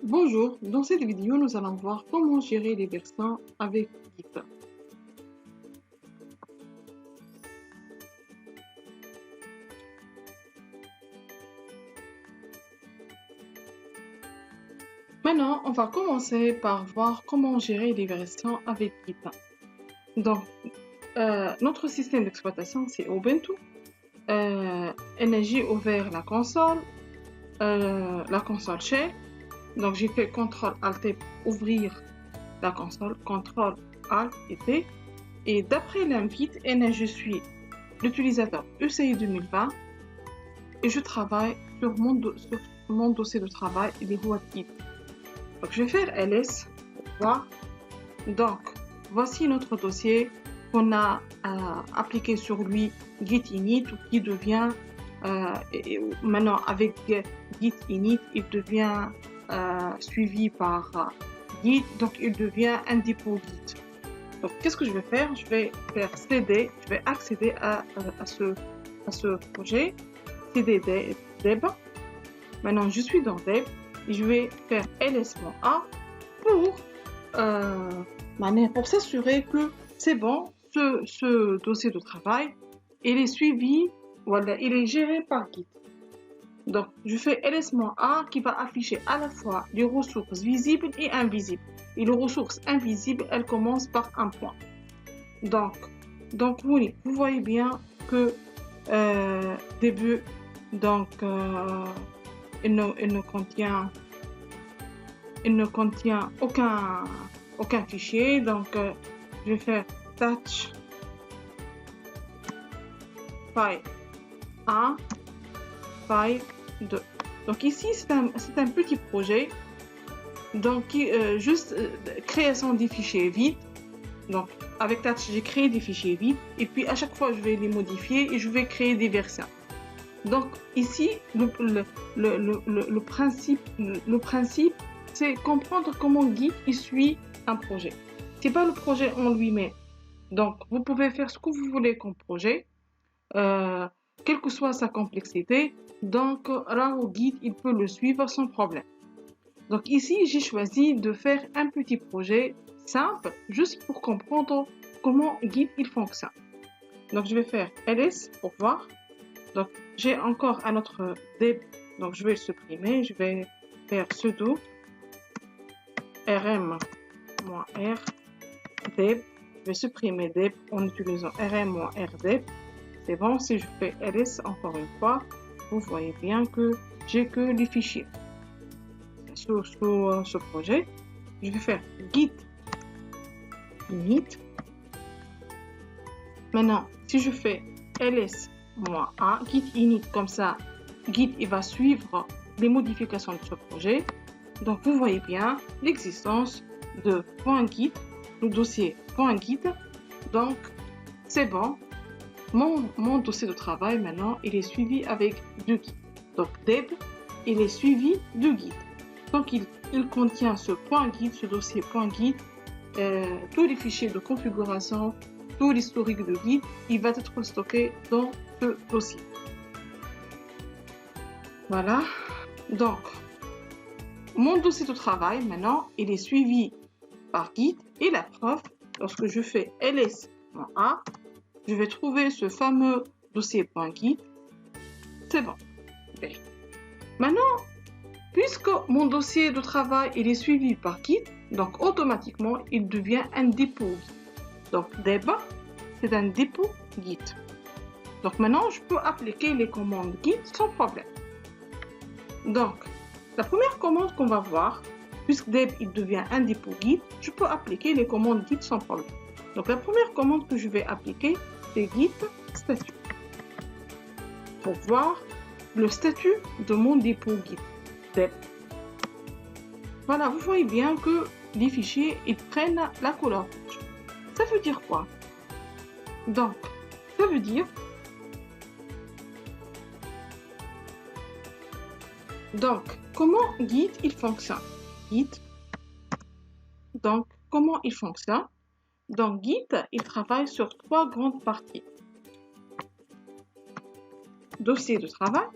Bonjour, dans cette vidéo, nous allons voir comment gérer les versions avec Git. Maintenant, on va commencer par voir comment gérer les versions avec Git. Donc, notre système d'exploitation, c'est Ubuntu. J'ai ouvert la console Shell. Donc, j'ai fait CTRL-ALT pour ouvrir la console, CTRL-ALT et T. Et d'après l'invite, je suis l'utilisateur UCI 2020 et je travaille sur mon dossier de travail et les Git. Donc, je vais faire ls pour voir. Donc, voici notre dossier qu'on a appliqué sur lui git init qui devient maintenant avec git init, il devient suivi par git, donc il devient un dépôt git. Donc, qu'est-ce que je vais faire? Je vais faire cd, je vais accéder à ce projet, cd deb. Maintenant, je suis dans deb et je vais faire ls-a pour s'assurer que c'est bon, ce dossier de travail, il est suivi, voilà, il est géré par Git. Donc, je fais ls-a qui va afficher à la fois les ressources visibles et invisibles. Et les ressources invisibles, elles commencent par un point. Donc oui, vous voyez bien que début, donc il ne contient aucun fichier. Donc je vais faire touch file 1, file 2. Donc ici c'est un petit projet, donc juste création des fichiers vides. Donc avec Touch, j'ai créé des fichiers vides et puis à chaque fois je vais les modifier et je vais créer des versions. Donc ici le principe c'est comprendre comment Git il suit un projet. C'est pas le projet en lui-même. Donc vous pouvez faire ce que vous voulez comme projet, quelle que soit sa complexité. Donc Raw Git il peut le suivre sans problème. Donc ici j'ai choisi de faire un petit projet simple juste pour comprendre comment Git il fonctionne. Donc je vais faire ls pour voir. Donc j'ai encore un autre deb, donc je vais le supprimer. Je vais faire sudo rm-r deb. Je vais supprimer deb en utilisant rm-r-deb. C'est bon. Si je fais ls encore une fois, vous voyez bien que j'ai que les fichiers sur ce projet. Je vais faire git init. Maintenant, si je fais ls-a, git init, comme ça, Git il va suivre les modifications de ce projet. Donc, vous voyez bien l'existence de .git, le dossier .git. Donc, c'est bon. Mon dossier de travail, maintenant, il est suivi avec du Git. Donc, deb, il est suivi de Git. Donc, il contient ce .git, ce dossier .git, tous les fichiers de configuration, tout l'historique de Git, il va être stocké dans ce dossier. Voilà. Donc, mon dossier de travail, maintenant, il est suivi par Git. Et la preuve, lorsque je fais ls-a, je vais trouver ce fameux dossier .git. C'est bon. Okay. Maintenant, puisque mon dossier de travail il est suivi par Git, donc automatiquement, il devient un dépôt Git. Donc, deb, c'est un dépôt Git. Donc, maintenant, je peux appliquer les commandes Git sans problème. Donc, la première commande qu'on va voir, puisque deb il devient un dépôt Git, je peux appliquer les commandes Git sans problème. Donc, la première commande que je vais appliquer, c'est git statut. Pour voir le statut de mon dépôt Git. Deb. Voilà, vous voyez bien que les fichiers, ils prennent la couleur rouge. Ça veut dire quoi? Donc, ça veut dire comment Git il fonctionne? Git. Donc, comment il fonctionne? Donc, Git, il travaille sur 3 grandes parties. Dossier de travail,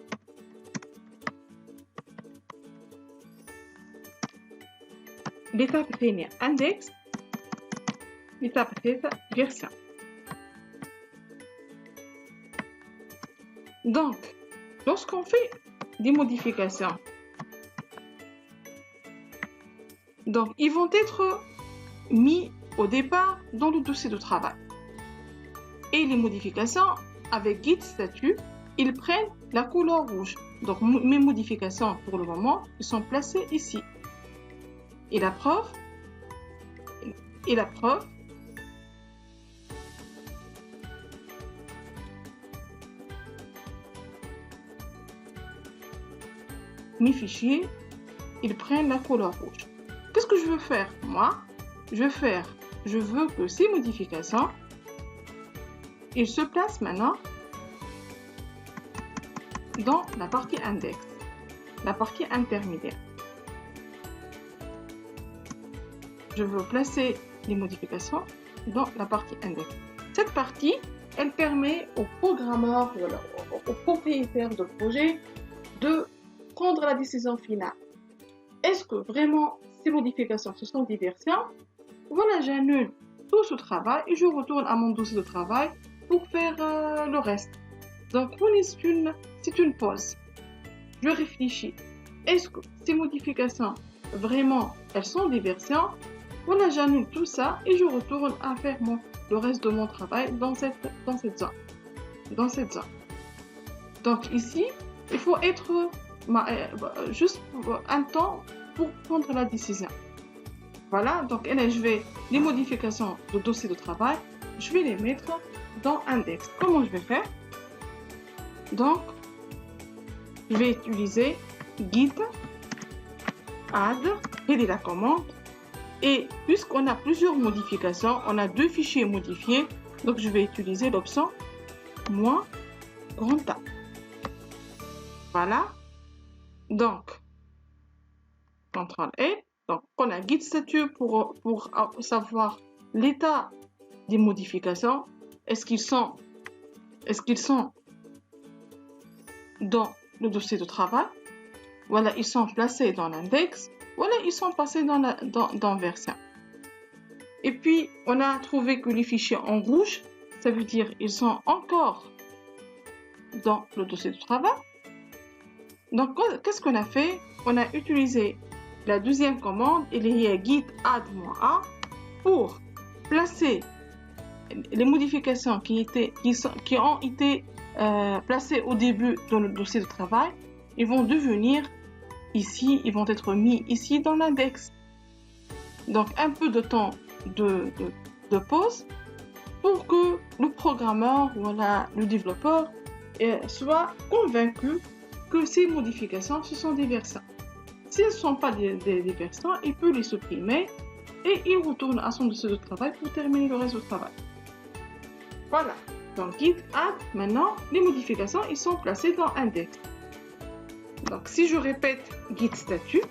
l'étape dernière index, l'étape version. Donc, lorsqu'on fait des modifications, donc ils vont être mis au départ dans le dossier de travail. Et les modifications avec Git statut, ils prennent la couleur rouge. Donc mes modifications pour le moment, ils sont placées ici. Et la preuve, mes fichiers, ils prennent la couleur rouge. Qu'est-ce que je veux faire? Moi, je veux que ces modifications, ils se placent maintenant dans la partie index, la partie intermédiaire. Je veux placer les modifications dans la partie index. Cette partie, elle permet aux programmeurs, aux propriétaires de projet de prendre la décision finale. Est-ce que vraiment ces modifications, ce sont des versions? Voilà, j'annule tout ce travail et je retourne à mon dossier de travail pour faire le reste. Donc, c'est une pause. Je réfléchis. Est-ce que ces modifications, vraiment, elles sont des versions? Voilà, j'annule tout ça et je retourne à faire le reste de mon travail dans cette zone. Donc ici, il faut être juste un temps pour prendre la décision. Voilà, donc les modifications de dossier de travail, je vais les mettre dans index. Comment je vais faire? Donc, je vais utiliser git add, et la commande. Et puisqu'on a plusieurs modifications, on a 2 fichiers modifiés, donc je vais utiliser l'option -A. Voilà. Donc, CTRL-L. Donc, on a git statut pour savoir l'état des modifications. Est-ce qu'ils sont dans le dossier de travail? Voilà, ils sont placés dans l'index. Voilà, ils sont passés dans version. Et puis, on a trouvé que les fichiers en rouge, ça veut dire ils sont encore dans le dossier de travail. Donc, qu'est-ce qu'on a fait? On a utilisé la deuxième commande, il y a git add -A pour placer les modifications qui ont été placées au début dans le dossier de travail. Ils vont devenir ici, ils vont être mis ici dans l'index. Donc, un peu de temps de pause pour que le programmeur, voilà, le développeur soit convaincu que ces modifications, ce sont des versions. Si elles ne sont pas des versions, il peut les supprimer et il retourne à son dossier de travail pour terminer le reste du travail. Voilà. Donc, git add, maintenant, les modifications, ils sont placées dans index. Donc, si je répète git statut,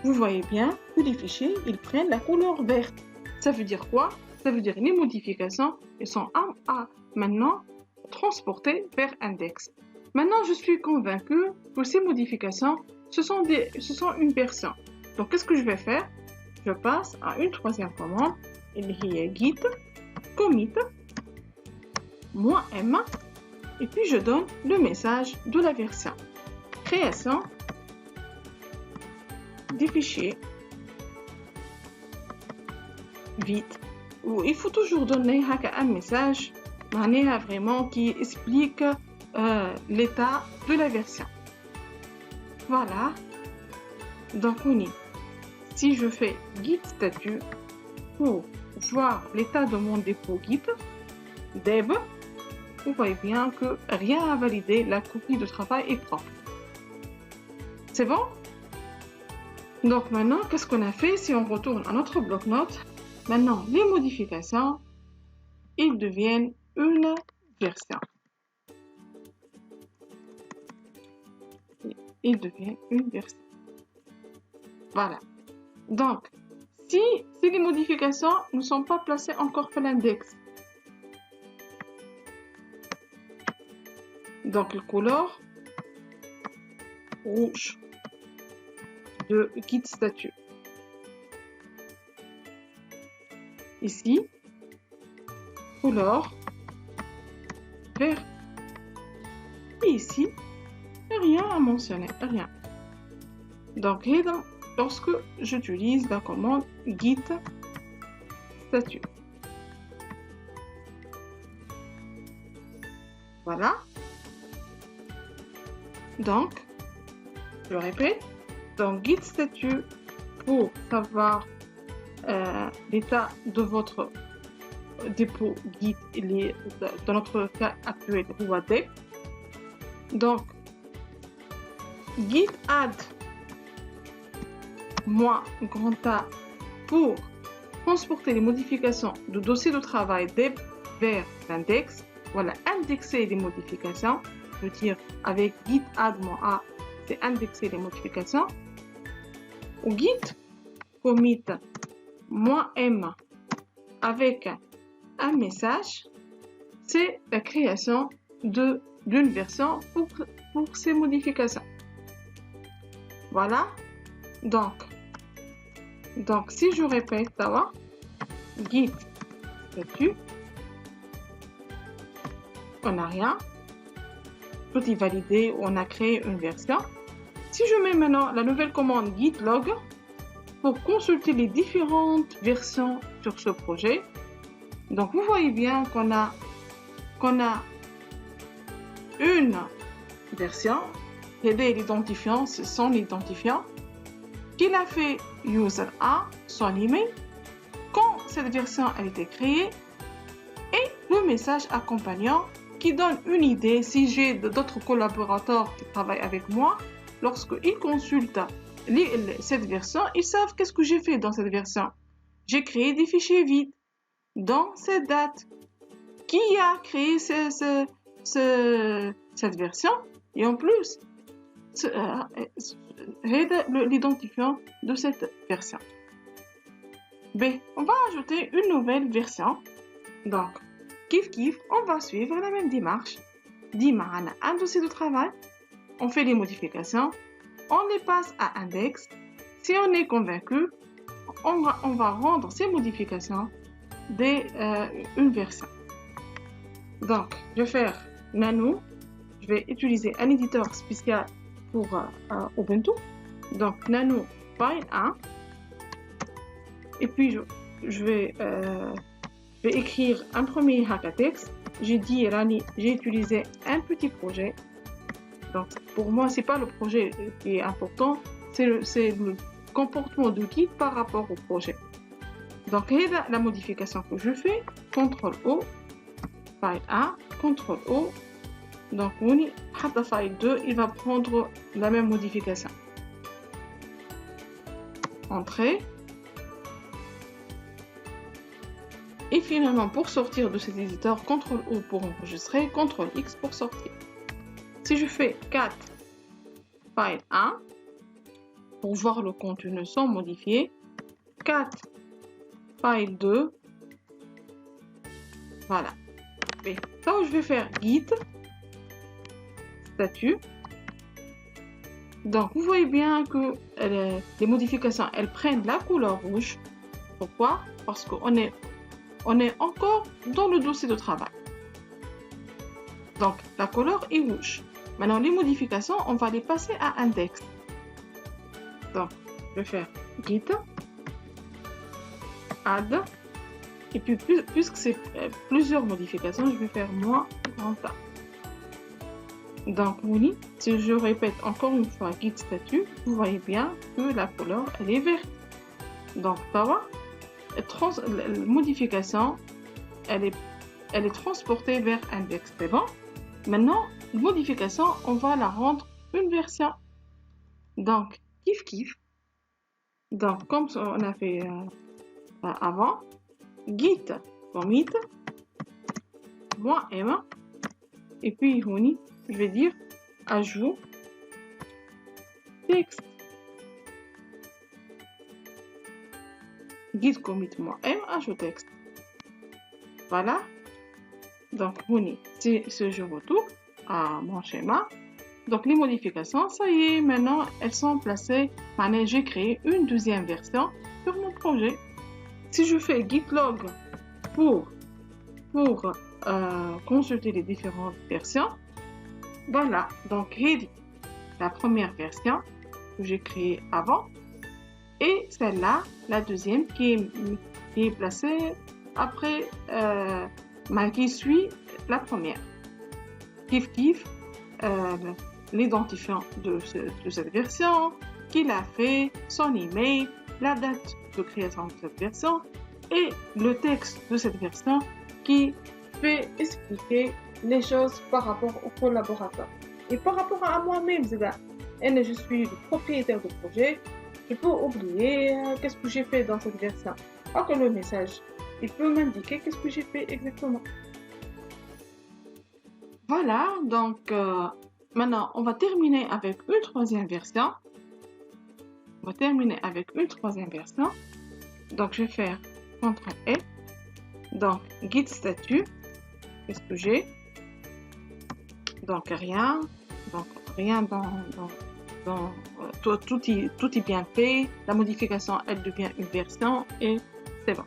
vous voyez bien que les fichiers, ils prennent la couleur verte. Ça veut dire quoi? Ça veut dire que les modifications, elles sont maintenant transportées vers index. Maintenant, je suis convaincue que ces modifications, ce sont une version. Donc, qu'est-ce que je vais faire? Je passe à une troisième commande. Il y a git commit -m et puis je donne le message de la version. Création des fichiers vide. Il faut toujours donner un message vraiment qui explique l'état de la version. Voilà. Donc si je fais git statut pour voir l'état de mon dépôt git dev, vous voyez bien que rien à valider, la copie de travail est propre. C'est bon? Donc maintenant, qu'est-ce qu'on a fait? Si on retourne à notre bloc-notes, maintenant les modifications, ils deviennent une version. Ils deviennent une version. Voilà. Donc, si les modifications ne sont pas placées encore sur l'index, donc le couleur rouge. de guide statut. Ici, couleur vert. Et ici, rien à mentionner, rien. Donc, lorsque j'utilise la commande git statut. Voilà. Donc, je répète, dans git statut, pour savoir l'état de votre dépôt Git, dans notre cas actuel, dep. Donc, git add -grand A pour transporter les modifications du dossier de travail dep vers l'index. Voilà, indexer les modifications. Je veux dire, avec git add -a, c'est indexer les modifications. Ou git commit -m avec un message, c'est la création d'une version pour ces modifications. Voilà. Donc si je répète d'abord, git statut, on n'a rien, tout est validé, on a créé une version. Si je mets maintenant la nouvelle commande git log pour consulter les différentes versions sur ce projet, donc vous voyez bien qu'on a une version, et l'identifiant, c'est son identifiant, qu'il a fait user A, son email, quand cette version a été créée, et le message accompagnant qui donne une idée si j'ai d'autres collaborateurs qui travaillent avec moi, lorsqu'ils consultent cette version, ils savent qu'est-ce que j'ai fait dans cette version. J'ai créé des fichiers vides dans cette date. Qui a créé cette version? Et en plus, l'identifiant de cette version. B, on va ajouter une nouvelle version. Donc, kiff, on va suivre la même démarche. On a un dossier de travail, on fait les modifications, on les passe à index. Si on est convaincu, on va rendre ces modifications une version. Donc, je vais faire Nano. Je vais utiliser un éditeur spécial pour Ubuntu. Donc, Nano file 1. Et puis, je vais écrire un premier hackatext. J'ai dit, Rani, j'ai utilisé un petit projet. Donc, pour moi, c'est pas le projet qui est important, c'est le comportement de Git par rapport au projet. Donc, la modification que je fais, CTRL-O, file 1, CTRL-O. Donc, la file 2, il va prendre la même modification. Entrée. Et finalement, pour sortir de cet éditeur, CTRL-O pour enregistrer, CTRL-X pour sortir. Si je fais 4, file 1, pour voir le contenu sans modifier, 4, file 2, voilà. Et là où je vais faire git statut. Donc, vous voyez bien que les modifications, elles prennent la couleur rouge. Pourquoi? Parce qu'on est encore dans le dossier de travail. Donc, la couleur est rouge. Maintenant, les modifications, on va les passer à index. Donc, je vais faire git add. Et puis, puisque c'est plusieurs modifications, je vais faire -grand A. Donc, si je répète encore une fois git statut, vous voyez bien que la couleur, elle est verte. Donc, ça va. La modification, elle est transportée vers index. C'est bon. Maintenant, la modification, on va la rendre une version. Donc, kiff. Donc, comme on a fait avant, git commit -m. Et puis, je vais dire ajout texte. Git commit -m, ajout texte. Voilà. Donc, si je retourne à mon schéma, Donc, les modifications, ça y est, maintenant, elles sont placées. Maintenant, j'ai créé une deuxième version sur mon projet. Si je fais git log pour consulter les différentes versions, voilà. Donc, la première version que j'ai créée avant et celle-là, la deuxième qui est placée après, qui suit la première. Kif, l'identifiant de cette version, qui l'a fait, son email, la date de création de cette version et le texte de cette version qui fait expliquer les choses par rapport au collaborateur. Et par rapport à moi-même, je suis le propriétaire du projet, je peux oublier qu'est-ce que j'ai fait dans cette version. Alors que le message, il peut m'indiquer qu'est-ce que j'ai fait exactement. Voilà, donc maintenant, on va terminer avec une troisième version. Donc, je vais faire CTRL-L. Donc, git statut. Qu'est-ce que j'ai? Donc, rien. Donc, rien dans tout est bien fait. La modification, elle devient une version et c'est bon.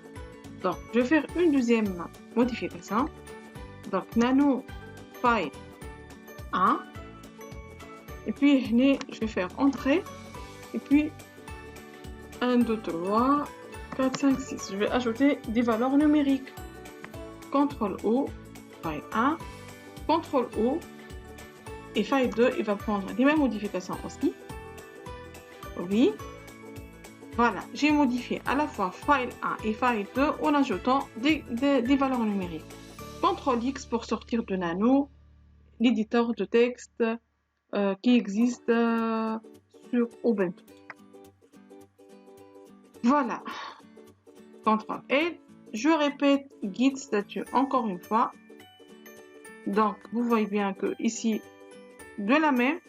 Donc, je vais faire une deuxième modification. Donc, nano file 1. Et puis, je vais faire entrée. Et puis, 1, 2, 3, 4, 5, 6. Je vais ajouter des valeurs numériques. CTRL-O, file 1, CTRL-O, et file 2, il va prendre les mêmes modifications aussi. Oui. Voilà, j'ai modifié à la fois file 1 et file 2 en ajoutant des valeurs numériques. CTRL-X pour sortir de Nano, l'éditeur de texte qui existe sur Ubuntu. Voilà. CTRL-L. Je répète git statut encore une fois. Donc, vous voyez bien que ici, de la même,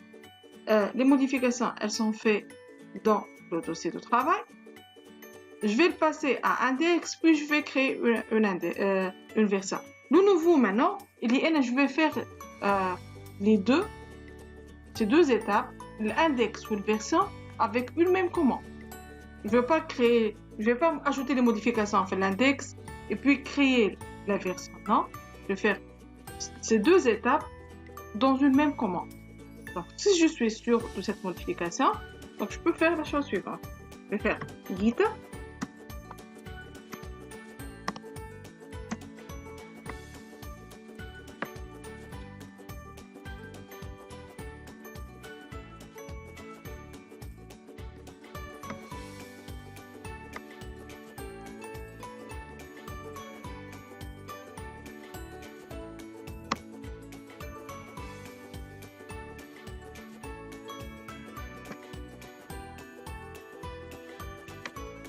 les modifications, elles sont faites dans le dossier de travail. Je vais le passer à index, puis je vais créer une version. Le nouveau maintenant, je vais faire ces deux étapes, l'index ou la version, avec une même commande. Je ne vais pas ajouter les modifications, en fait l'index, et puis créer la version. Non, je vais faire ces deux étapes dans une même commande. Donc, si je suis sûr de cette modification, donc je peux faire la chose suivante. Je vais faire git.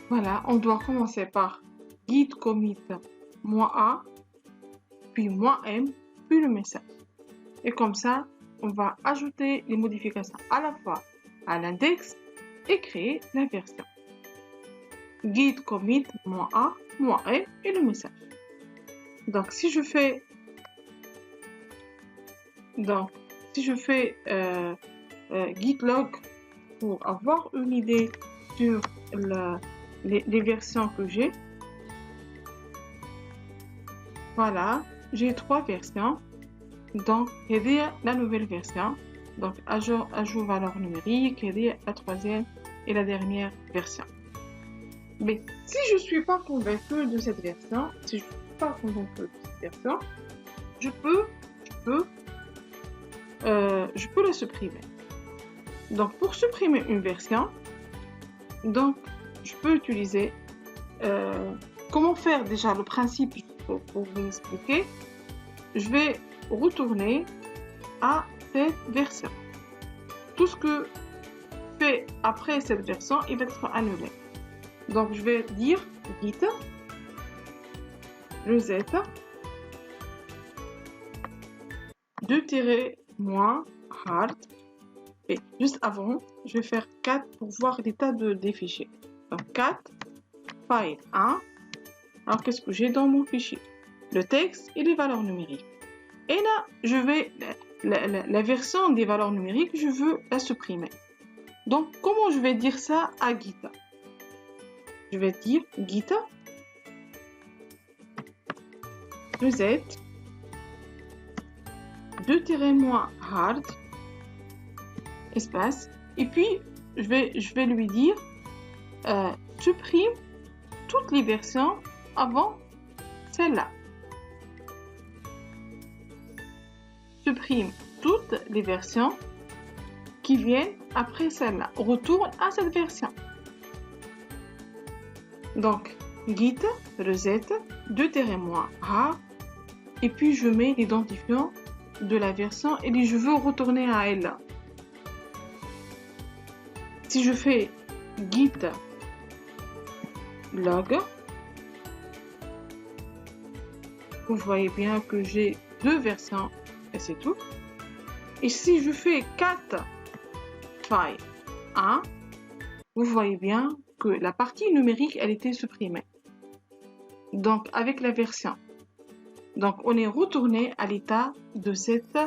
Voilà, on doit commencer par git commit -a, puis -m, puis le message. Et comme ça, on va ajouter les modifications à la fois à l'index et créer la version. Git commit -a, -m et le message. Donc, si je fais git log pour avoir une idée sur les versions que j'ai. Voilà, j'ai 3 versions. Donc, la nouvelle version. Donc, ajout valeur numérique, la troisième et la dernière version. Mais si je ne suis pas convaincue de cette version, je peux la supprimer. Donc, pour supprimer une version, donc, je peux utiliser comment faire déjà le principe pour vous expliquer. Je vais retourner à cette version. Tout ce que fait après cette version, il va être annulé. Donc, je vais dire git reset -hard. Et juste avant, je vais faire 4 pour voir l'état des fichiers. Donc 4, file 1. Alors qu'est-ce que j'ai dans mon fichier? Le texte et les valeurs numériques. Et là, je vais la version des valeurs numériques, je veux la supprimer. Donc, comment je vais dire ça à Gita? Je vais dire Gita, reset, 2-moins hard, espace, et puis je vais lui dire supprime toutes les versions avant celle-là. Supprime toutes les versions qui viennent après celle-là. Retourne à cette version. Donc, git reset 2-moins hard, et puis je mets l'identifiant de la version et je veux retourner à elle. Si je fais git log, vous voyez bien que j'ai 2 versions et c'est tout. Et si je fais cat file 1, vous voyez bien que la partie numérique, elle était supprimée. Donc, avec la version. Donc, on est retourné à l'état de cette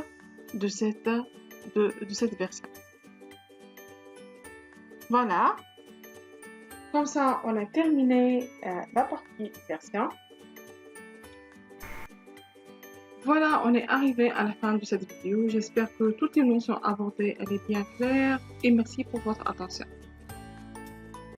version. Voilà. Comme ça, on a terminé la partie version. Voilà, on est arrivé à la fin de cette vidéo. J'espère que toutes les notions abordées, elles sont bien claires et merci pour votre attention.